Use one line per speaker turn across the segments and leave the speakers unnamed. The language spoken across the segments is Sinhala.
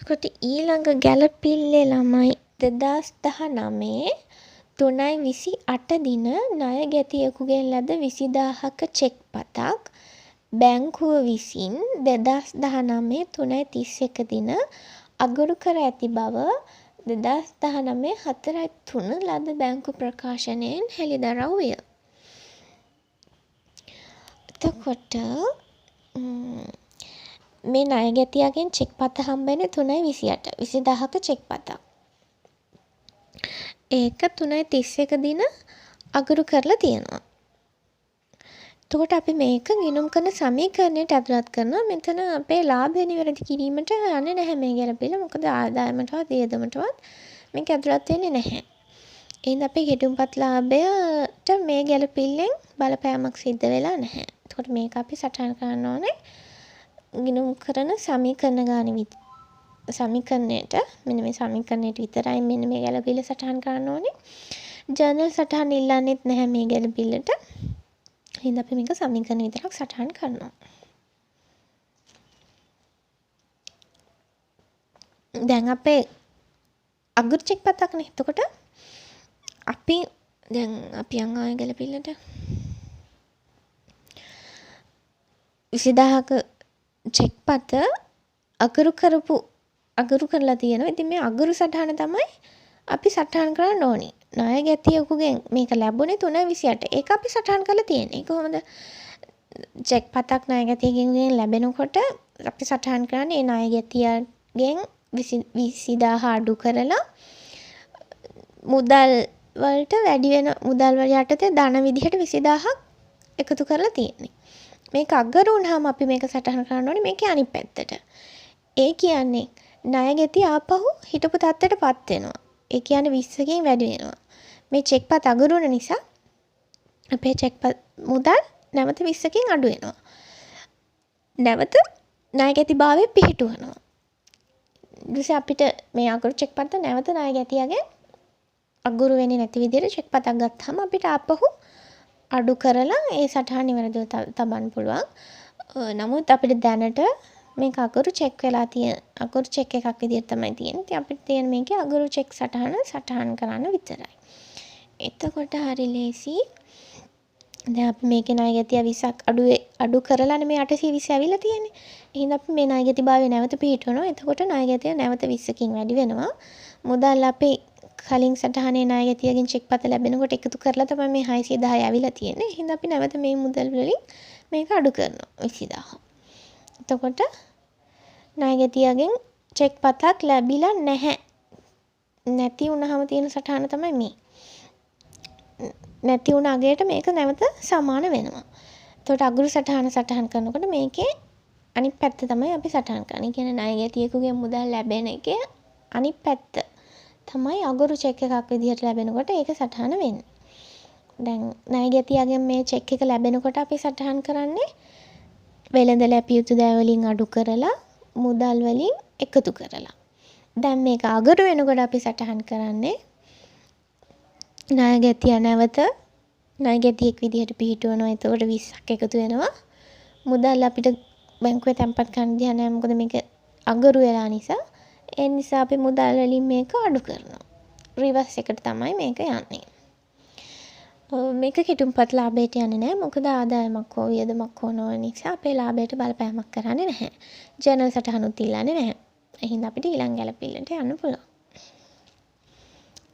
කොට ඊළඟ ගැලපිල්ලේ ළමයි 2019 3/28 දින ණය ගැතියෙකුගෙන් ලද 20000ක චෙක් පතක් බැංකුව විසින් 2019 3/31 දින අගුරු කර ඇති බව 2019 4/3 ලද බැංකු ප්‍රකාශනයෙන් හෙළිදරව් විය. එතකොට මේ ණය ගැතියාගෙන් චෙක් පත හම්බෙන්නේ 3/28 20000ක චෙක් පතක්. ඒක 3/31 දින අගුරු කරලා තියෙනවා. එතකොට අපි මේක ගිණුම් කරන සමීකරණයට ඇතුළත් කරනවා. මෙතන අපේ ලාභය නිවැරදි කිරීමට යන්නේ නැහැ මේ ගැලපිල්ල. මොකද ආදායමටවත් වියදමටවත් මේක ඇතුළත් වෙන්නේ නැහැ. එහෙනම් අපේ ගෙටුම්පත් ලාභයට මේ ගැලපිල්ලෙන් බලපෑමක් සිද්ධ වෙලා නැහැ. එතකොට මේක අපි සටහන් කරන්න ඕනේ. ගිණුම් කරන සමීකරණ ගානේ සමීකරණයට මෙන්න මේ සමීකරණයට විතරයි මෙන්න මේ ගැලපිල්ල සටහන් කරන්න ඕනේ. ජර්නල් සටහන් ඉල්ලන්නෙත් නැහැ මේ ගැලපිල්ලට. එහෙනම් අපි මේක සමීකරණ විතරක් සටහන් කරනවා. දැන් අපේ අගුරු චෙක් පතක්නේ. එතකොට අපි යන් ආයෙ ගැලපිල්ලට 20000ක චෙක් පත අගුරු කරලා තියෙනවා. ඉතින් මේ අගුරු සටහන තමයි අපි සටහන් කරන්න ඕනේ. ණය ගැතියෙකුගෙන් මේක ලැබුණේ 3/28. ඒක අපි සටහන් කරලා තියෙන්නේ. කොහොමද? චෙක් පතක් ණය ගැතියෙකුගෙන් ලැබෙනකොට අපි සටහන් කරන්නේ ණය ගැතියගෙන් 20000 අඩු කරලා මුදල් වලට වැඩි වෙන මුදල් වල යටතේ ධන විදිහට 20000ක් එකතු කරලා තියෙන්නේ. මේක අගරු වුණාම අපි මේක සටහන් කරන්න ඕනේ මේකේ අනිත් පැත්තට. ඒ කියන්නේ ණය ගැතිය ආපහු හිටපු තත්ත්වයටපත් වෙනවා. ඒ කියන්නේ 20කින් වැඩි වෙනවා. මේ චෙක් පත අගරු වෙන නිසා අපේ චෙක් මුදල් නැවත 20කින් අඩු වෙනවා. නැවත ණය ගැතිභාවය පිහිටුවනවා. ඊට අපිට මේ අගරු චෙක් පත නැවත ණය ගැතියගෙන් අගුරු වෙන්නේ නැති විදිහට චෙක් පතක් ගත්තාම අපිට ආපහු අඩු කරලා ඒ සටහන නිවැරදිව තබන්න පුළුවන්. නමුත් අපිට දැනට මේක අගුරු චෙක් වෙලා තියෙන අගුරු චෙක් එකක් විදිහට තමයි තියෙන්නේ. ඉතින් අපිට තියෙන මේකේ අගුරු චෙක් සටහන් කරන්න විතරයි. එතකොට හරි ලේසි. දැන් අපි මේකේ ණය ගැතිය 20ක් අඩු කරලානේ මේ 820 ඇවිල්ලා තියෙන්නේ. එහෙනම් අපි මේ ණය ගැතිභාවය නැවත පිහිටවනවා. එතකොට ණය ගැතිය නැවත 20කින් වැඩි වෙනවා. මුදල් අපේ කලින් සටහනේ ණය ගැතියගෙන් චෙක් පත ලැබෙනකොට එකතු කරලා තමයි මේ 610 ඇවිල්ලා තියෙන්නේ. එහෙනම් අපි නැවත මේ මුදල් වලින් මේක අඩු කරනවා 20000. එතකොට ණය ගැතියගෙන් චෙක් පතක් ලැබිලා නැහැ. නැති වුණාම තියෙන සටහන තමයි මේ. නැති වුණ අගයට මේක නැවත සමාන වෙනවා. එතකොට අගුරු සටහන් කරනකොට මේකේ අනිත් පැත්ත තමයි අපි සටහන් කරන්නේ. කියන්නේ ණය ගැතියෙකුගේ මුදල් ලැබෙන එකේ අනිත් පැත්ත තමයි අගුරු චෙක් එකක් විදිහට ලැබෙනකොට ඒක සටහන වෙන්නේ. දැන් ණය ගැතියගෙන් මේ චෙක් එක ලැබෙනකොට අපි සටහන් කරන්නේ වෙළඳ ලැබිය යුතු දෑ වලින් අඩු කරලා මුදල් වලින් එකතු කරලා. දැන් මේක අගුරු වෙනකොට අපි සටහන් කරන්නේ ණය ගැතිය නැවත ණය ගැතියෙක් විදිහට පිහිටවනවා. එතකොට 20ක් එකතු වෙනවා. මුදල් අපිට බැංකුවේ තැන්පත් කරන්න දිහා නැහැ. මොකද මේක අගුරු වෙලා නිසා. ඒ නිසා අපි මුදල් වලින් මේක අඩු කරනවා. රිවර්ස් එකට තමයි මේක යන්නේ. මේක කෙටුම්පත් ලාභයට යන්නේ නැහැ. මොකද ආදායමක් හෝ වියදමක් හෝ නොවන නිසා අපේ ලාභයට බලපෑමක් කරන්නේ නැහැ. ජර්නල් සටහනුත් ඉල්ලන්නේ නැහැ. එහෙනම් අපිට ඊළඟ ගැලපිල්ලට යන්න පුළුවන්.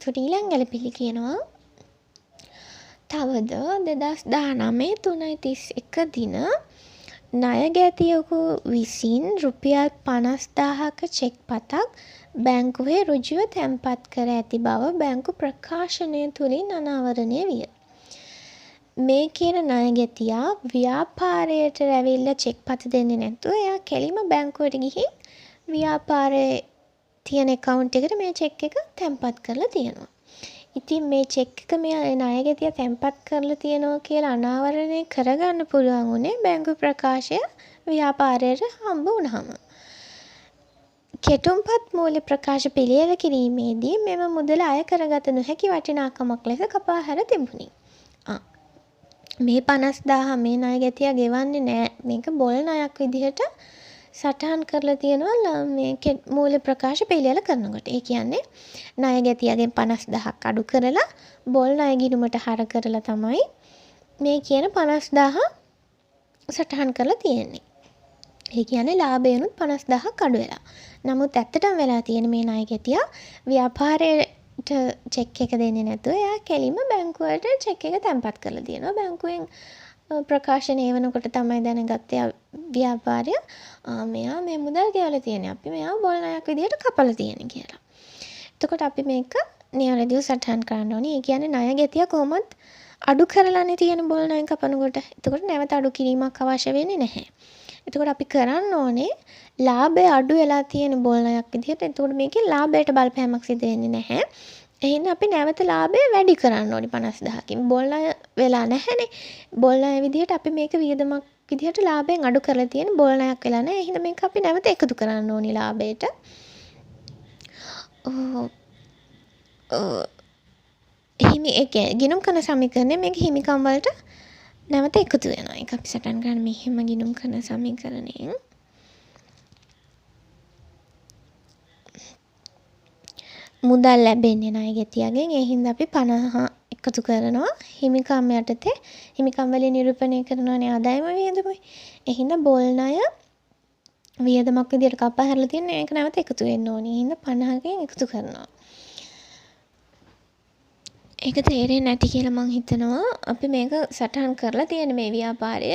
ඊළඟ ගැලපිලි කියනවා තවද 2019 3/31 දින ණය ගැතියෙකු විසින් රුපියල් 50000ක චෙක් පතක් බැංකුවේ ඍජුව තැන්පත් කර ඇති බව බැංකු ප්‍රකාශනය තුලින් අනාවරණය විය. මේ කියන ණය ගැතියා ව්‍යාපාරයට ඇවිල්ලා චෙක් පත දෙන්නේ නැතුව එයා කෙලිම බැංකුවට ගිහින් ව්‍යාපාරයේ තියෙන account එකට මේ චෙක් එක තැන්පත් කරලා තියෙනවා. ඉතින් මේ චෙක් එක මේ ණය ගැතිය තැන්පත් කරලා තියෙනවා කියලා අනාවරණය කරගන්න පුළුවන් උනේ බැංකු ප්‍රකාශය ව්‍යාපාරයට හම්බ වුණාම. කෙටුම්පත් මූල්‍ය ප්‍රකාශ පිළියෙල කිරීමේදී මෙම මුදල අය කරගත නොහැකි වටිනාකමක් ලෙස කපා හැර තිබුණි. මේ 50000 මේ ණය ගැතිය ගෙවන්නේ නැහැ. මේක බොල් ණයක් විදිහට සටහන් කරලා තියෙනවා මේ මූල්‍ය ප්‍රකාශ පිළියෙල කරනකොට. ඒ කියන්නේ ණය ගැතියගෙන් 50000ක් අඩු කරලා බොල් ණය ගිණුමට හර කරලා තමයි මේ කියන 50000 සටහන් කරලා තියෙන්නේ. ඒ කියන්නේ ලාභයනුත් 50000ක් අඩු වෙලා. නමුත් ඇත්තටම වෙලා තියෙන මේ ණය ගැතියා ව්‍යාපාරයට චෙක් එක දෙන්නේ නැතුව එයා කෙලින්ම බැංකුවට චෙක් එක තැන්පත් කරලා තියෙනවා. බැංකුවෙන් ප්‍රකාශනය වෙනකොට තමයි දැනගත්තේ ව්‍යාපාරය මෙයා මේ මුදල් ගෙවලා තියෙන්නේ. අපි මෙයා බොල් ණයක් විදියට කපලා තියෙන්නේ කියලා. එතකොට අපි මේක නිවැරදිව සටහන් කරන්න ඕනේ. ඒ කියන්නේ ණය ගැතිය කොහොමත් අඩු කරලානේ තියෙන බොල් ණය කපනකොට. එතකොට නැවත අඩු කිරීමක් අවශ්‍ය වෙන්නේ නැහැ. එතකොට අපි කරන්න ඕනේ ලාභය අඩු වෙලා තියෙන බොල් ණයක් විදියට. එතකොට මේකේ ලාභයට බලපෑමක් සිදු වෙන්නේ නැහැ. එහෙනම් අපි නැවත ලාභය වැඩි කරන්න ඕනේ 50000කින්. බොල් ණය වෙලා නැහැනේ. බොල් ණය විදියට අපි මේක වියදමක් විදියට ලාභයෙන් අඩු කරලා තියෙන බොල් ණයක් වෙලා නැහැ. එහෙනම් මේක අපි නැවත එකතු කරන්න ඕනේ ලාභයට. හිමි ඒක ගිණුම් කරන සමීකරණය මේක හිමිකම් වලට නැවත එකතු වෙනවා. ඒක අපි සටහන් කරන්න මෙහෙම ගිණුම් කරන සමීකරණයෙන් මුදල් ලැබෙන්නේ ණය ගැතියගෙන්. ඒ හින්දා අපි 50 එකතු කරනවා. හිමිකම් යටතේ හිමිකම් වලින් නිරූපණය කරනවානේ ආදායම වියදමයි. ඒ හින්දා බොල් ණය වියදමක් විදියට කපා හැරලා තියෙන ඒක නැවත එකතු වෙන්න ඕනේ. ඒ හින්දා 50කින් එකතු කරනවා. ඒක තේරෙන්නේ නැති කියලා මං හිතනවා. අපි මේක සටහන් කරලා තියෙන මේ ව්‍යාපාරය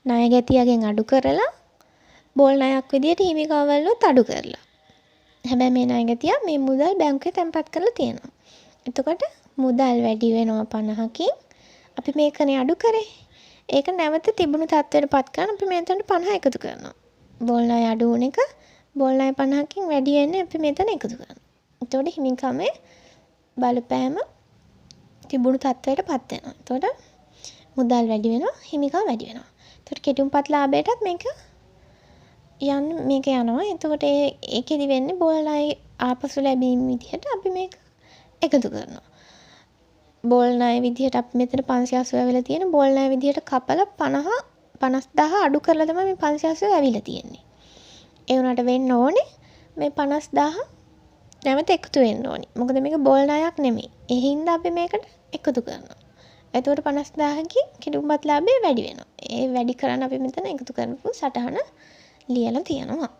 ණය ගැතියගෙන් අඩු කරලා බොල් ණයක් විදියට හිමිකම් වලට අඩු කරලා. හැබැයි මේ ණය ගැතිය මේ මුදල් බැංකුවේ තැන්පත් කරලා තියෙනවා. එතකොට මුදල් වැඩි වෙනවා 50කින්. අපි මේකනේ අඩු කරේ. ඒක නැවත තිබුණු තත්ත්වයට පත් කරන් අපි මෙතනට 50 එකතු කරනවා. බොල් ණය අඩු වුණ එක බොල් ණය 50කින් වැඩි වෙන්නේ අපි මෙතන එකතු කරනවා. එතකොට හිමිකමේ බලපෑම තිබුණු තත්ත්වයට පත් වෙනවා. එතකොට මුදල් වැඩි වෙනවා, හිමිකම් වැඩි වෙනවා. එතකොට කෙටුම්පත් ලාභයටත් මේක යනවා. එතකොට ඒකෙදි වෙන්නේ බොල් ණය ආපසු ලැබීම විදිහට අපි මේක එකතු කරනවා. බොල් ණය විදිහට අපි මෙතන 580 වෙලා තියෙන බොල් ණය විදිහට කපලා 50000 අඩු කරලා තමයි මේ 580 ඇවිල්ලා තියෙන්නේ. ඒ වුණාට වෙන්න ඕනේ මේ 50000 නැවත එකතු වෙන්න ඕනේ. මොකද මේක බොල් ණයක් නෙමෙයි. ඒ හින්දා අපි මේකට එකතු කරනවා. එතකොට 50000කින් කිඩුම්පත් ලාභය වැඩි වෙනවා. ඒ වැඩි කරන්න අපි මෙතන එකතු කරපු සටහන ලියලා තියෙනවා.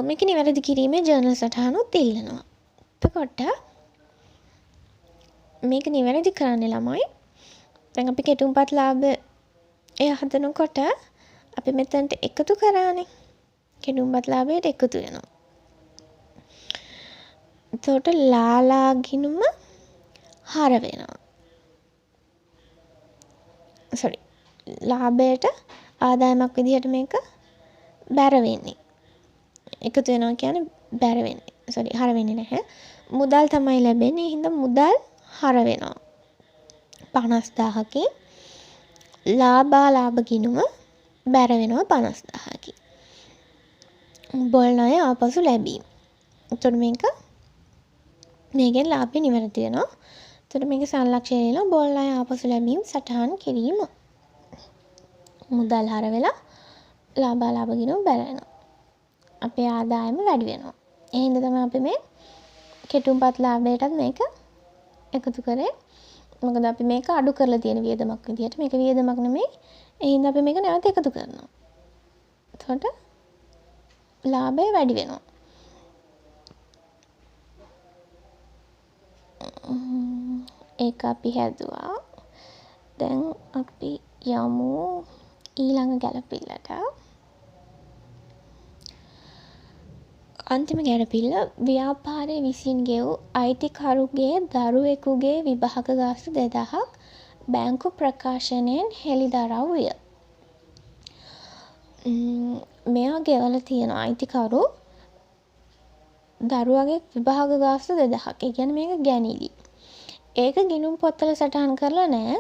මේක නිවැරදි කිරීමේ ජර්නල් සටහනුත් ඉල්ලනවා. එතකොට මේක නිවැරදි කරන්නේ ළමයි. දැන් අපි කෙටුම්පත් ලාභය හදනකොට අපි මෙතනට එකතු කරානේ. කෙටුම්පත් ලාභයට එකතු වෙනවා. එතකොට ලාලා ගිණුම හර වෙනවා. ලාභයට ආදායමක් විදිහට මේක බැර වෙන්නේ. එකතු වෙනවා කියන්නේ බැර වෙන්නේ. හර වෙන්නේ නැහැ. මුදල් තමයි ලැබෙන්නේ. හින්දා මුදල් හර වෙනවා. 50000කින් ලාභ ගිණුම බැර වෙනවා 50000කින්. බොල් ණය ආපසු ලැබීම. එතකොට මේකෙන් ලාභය නිවැරදි වෙනවා. එතකොට මේක සංලක්ෂණය වෙනවා බොල් ණය ආපසු ලැබීම සටහන් කිරීම. මුදල් හර වෙලා ලාභ ගිණුම බැර වෙනවා. අපේ ආදායම වැඩි වෙනවා. ඒ හින්දා තමයි අපි මේ කෙටුම්පත් ලාභයටත් මේක එකතු කරේ. මොකද අපි මේක අඩු කරලා තියෙන වියදමක් විදියට. මේක වියදමක් නෙමෙයි. ඒ හින්දා අපි මේක නැවත එකතු කරනවා. එතකොට ලාභය වැඩි වෙනවා. ඒක අපි හැදුවා. දැන් අපි යමු ඊළඟ ගැළපිල්ලට. අන්තිම ගැළපිල්ල ව්‍යාපාරයේ විසින් ගෙවූ අයිතිකරුගේ දරුවෙකුගේ විභාග ගාස්තු 2000ක් බැංකු ප්‍රකාශනයෙන් හෙළිදරව් විය. මෙයා ගෙවලා තියෙන අයිතිකරු දරුවගේ විභාග ගාස්තු 2000ක්. ඒ කියන්නේ මේක ගැනිලි. ඒක ගිණුම් පොත්වල සටහන් කරලා නැහැ.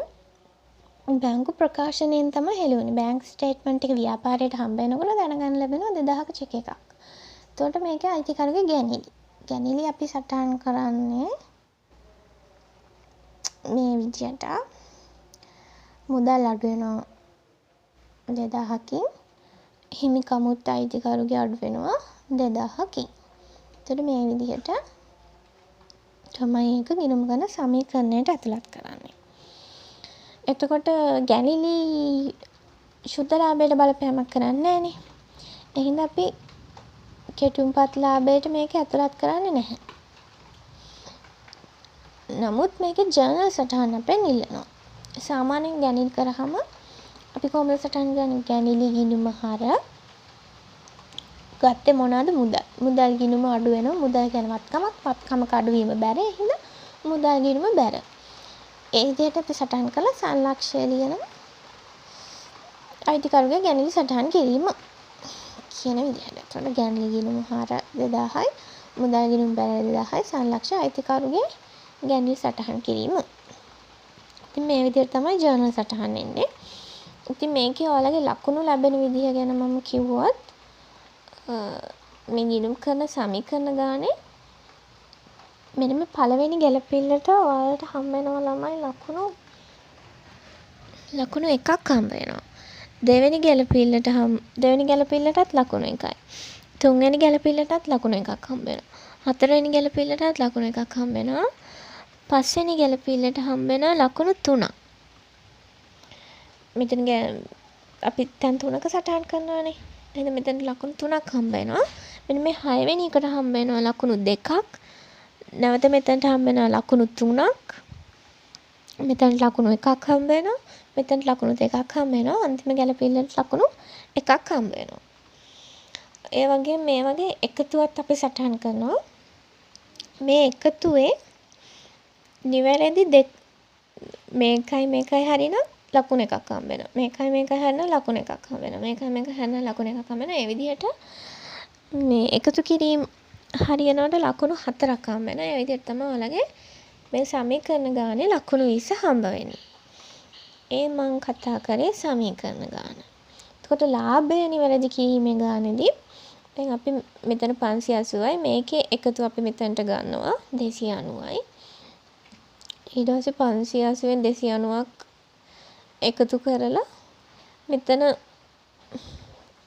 බැංකු ප්‍රකාශනයෙන් තමයි හෙළුනේ. බැංක් ස්ටේට්මන්ට් එක ව්‍යාපාරයට හම්බ වෙනකොට දැනගන්න ලැබෙනවා 2000ක චෙක් එකක්. එතකොට මේකේ අයිතිකරුගේ ගැනිලි. ගැනිලි අපි සටහන් කරන්නේ මේ විදියට. මුදල් අඩු වෙනවා 2000කින්. හිමිකමුත් අයිතිකරුගේ අඩු වෙනවා 2000කින්. එතකොට මේ විදිහට තමයි ඒක ගිණුම් ගන්න සමීකරණයට ඇතුළත් කරන්නේ. එතකොට ගැනිලි ශුද්ධ ලාභයට බලපෑමක් කරන්නේ නැහනේ. එහෙනම් අපි කෙටුම්පත් ලාභයට මේක ඇතුළත් කරන්නේ නැහැ. නමුත් මේකේ ජර්නල් සටහන අපෙන් ඉල්ලනවා. සාමාන්‍යයෙන් ගැනිලි කරාම අපි කොහොමද සටහන් ගන්නේ? ගැනිලි ගිණුම හර ගත්තේ මොනවාද? මුදල් ගිණුම අඩු වෙනවා. මුදල් කියන වත්කමක් අඩු වීම බැර. එහෙනම් මුදල් ගිණුම බැර. ඒ විදිහට අපි සටහන් කළා සංලක්ෂය ලියනවා. අයිතිකරුගේ ගැනිලි සටහන් කිරීම කියන විදිහට. එතකොට ගැනිලි ගිණුම හර 2000යි, මුදල් ගිණුම බැර 2000යි, සංලක්ෂය අයිතිකරුගේ ගැනිලි සටහන් කිරීම. ඉතින් මේ විදිහට තමයි ජර්නල් සටහන් එන්නේ. ඉතින් මේකේ ඔයාලගේ ලකුණු ලැබෙන විදිහ ගැන මම කිව්වොත් මේ ගිණුම් කරන සමීකරණ ගානේ මෙන්න මේ පළවෙනි ගැලපෙල්ලට ඔයාලට හම්බ වෙනවා ළමයි ලකුණු එකක් හම්බ වෙනවා. දෙවෙනි ගැලපෙල්ලටත් ලකුණු එකයි. තුන්වෙනි ගැලපෙල්ලටත් ලකුණු එකක් හම්බ වෙනවා. හතරවෙනි ගැලපෙල්ලටත් ලකුණු එකක් හම්බ වෙනවා. පස්වෙනි ගැලපෙල්ලට හම්බ වෙනවා ලකුණු 3ක්. මෙතන අපි තැන් 3ක සටහන් කරනවානේ. එහෙනම් මෙතන ලකුණු 3ක් හම්බ වෙනවා. මෙන්න මේ 6 වෙනි එකට හම්බ වෙනවා ලකුණු 2ක්. නැවත මෙතනට හම්බ වෙනවා ලකුණු 3ක්. මෙතන ලකුණු 1ක් හම්බ වෙනවා. මෙතන ලකුණු 2ක් හම්බ වෙනවා. අන්තිම ගැලපෙල්ලට ලකුණු 1ක් හම්බ වෙනවා. ඒ වගේ මේ වගේ එකතුවක් අපි සටහන් කරනවා. මේ එකතුවේ නිවැරදි මේකයි හරිනම් ලකුණු එකක් හම්බ වෙනවා. මේකයි හරිනම් ලකුණු එකක් හම්බ වෙනවා. මේකයි හරිනම් ලකුණු එකක් හම්බ වෙනවා. ඒ විදිහට මේ එකතු කිරීම හරියනකොට ලකුණු 4ක් හම්බ වෙනවා. ඒ විදිහට තමයි ඔයාලගේ මේ සමීකරණ ගානේ ලකුණු 20 හම්බ වෙන්නේ. ඒ මම කතා කරේ සමීකරණ ගාන. එතකොට ලාභය නිවැරදි කිරීමේ ගානේදී දැන් අපි මෙතන 580යි මේකේ එකතු අපි මෙතනට ගන්නවා 290යි. ඊට පස්සේ 580න් 290ක් එකතු කරලා මෙතන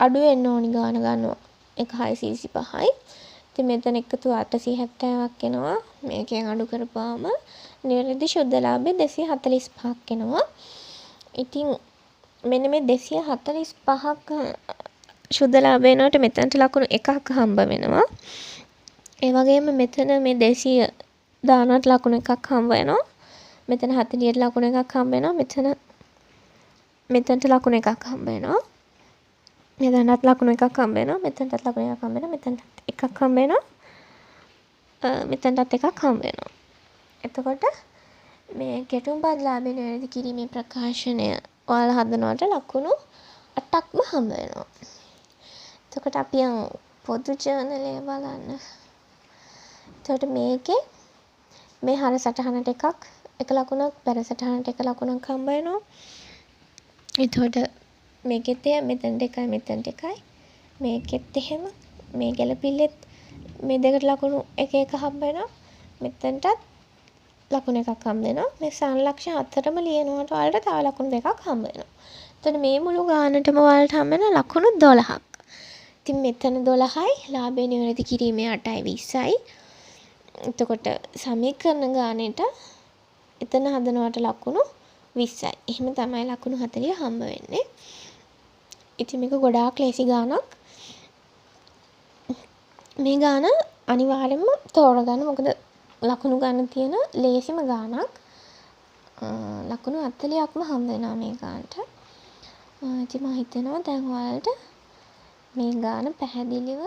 අඩු වෙන්න ඕනි ගාන ගන්නවා 625යි. ඉතින් මෙතන එකතු 870ක් එනවා. මේකෙන් අඩු කරපුවාම නිවැරදි ශුද්ධ ලාභය 245ක් එනවා. ඉතින් මෙන්න මේ 245ක් ශුද්ධ ලාභය වෙනකොට මෙතනට ලකුණු 1ක් හම්බ වෙනවා. ඒ වගේම මෙතන මේ 200 දානට ලකුණු 1ක් හම්බ වෙනවා. මෙතන 40ට ලකුණු 1ක් හම්බ වෙනවා. මෙතනට ලකුණු 1ක් හම්බ වෙනවා. මෙතනට ලකුණු 1ක් හම්බ වෙනවා. මෙතනට ලකුණු 1ක් හම්බ වෙනවා. මෙතනට එකක් හම්බ වෙනවා. මෙතනටත් එකක් හම්බ වෙනවා. එතකොට මේ කෙටුම්පත් ලාභය නිවැරදි කිරීමේ ප්‍රකාශනය ඔයාලා හදනකොට ලකුණු 8ක්ම හම්බ වෙනවා. එතකොට අපි පොදු ජර්නලය බලන්න. එතකොට මේකේ මේ හර සටහනට එක ලකුණක් පෙර සටහනට එක ලකුණක් හම්බ වෙනවා. එතකොට මේකෙත් මෙතනට එකයි මෙතනට එකයි. මේකෙත් එහෙම මේ ගැලපිල්ලෙත් මේ දෙකට ලකුණු එක හම්බ වෙනවා. මෙතනටත් ලකුණු එකක් හම්බ වෙනවා. මේ සංලක්ෂණ හතරම ලියනකොට ඔයාලට තව ලකුණු දෙකක් හම්බ වෙනවා. එතකොට මේ මුළු ගානටම ඔයාලට හම්බ වෙන ලකුණු 12ක්. ඉතින් මෙතන 12යි ලාභය නිවැරදි කිරීමේ 8යි 20යි. එතකොට සමීකරණ ගානට එතන හදනවට ලකුණු 20යි. එහෙම තමයි ලකුණු 40 හම්බ වෙන්නේ. ඉතින් මේක ගොඩාක් ලේසි ගානක්. මේ ගාන අනිවාර්යයෙන්ම තෝරගන්න. මොකද ලකුණු ගන්න තියෙන ලේසිම ගානක්. ලකුණු 40ක්ම හම්බ වෙනවා මේ ගානට. ඉතින් මම හිතනවා දැන් ඔයාලට මේ ගාන පැහැදිලිව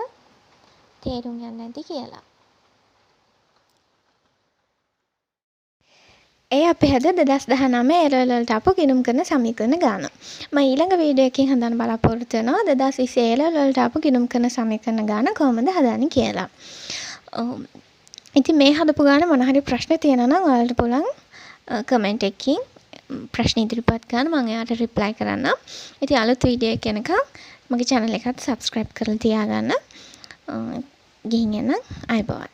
තේරුම් ගන්න ඇති කියලා. ඒ අපි හද 2019 A-Level වලට ආපු ගිණුම් කරන සමීකරණ ගාන. මම ඊළඟ වීඩියෝ එකකින් හදන්න බලාපොරොත්තු වෙනවා 2020 A-Level වලට ආපු ගිණුම් කරන සමීකරණ ගාන කොහොමද හදන්නේ කියලා. ඉතින් මේ හදපු ගාන මොන හරි ප්‍රශ්න තියෙනවා නම් ඔයාලට පුළුවන් කමෙන්ට් එකකින් ප්‍රශ්න ඉදිරිපත් කරන්න. මම එයාට රිප්ලයි කරන්නම්. ඉතින් අලුත් වීඩියෝ එක එනකම් මගේ channel එකට subscribe කරලා තියාගන්න. ගිහින් එන්න ආයුබෝවන්.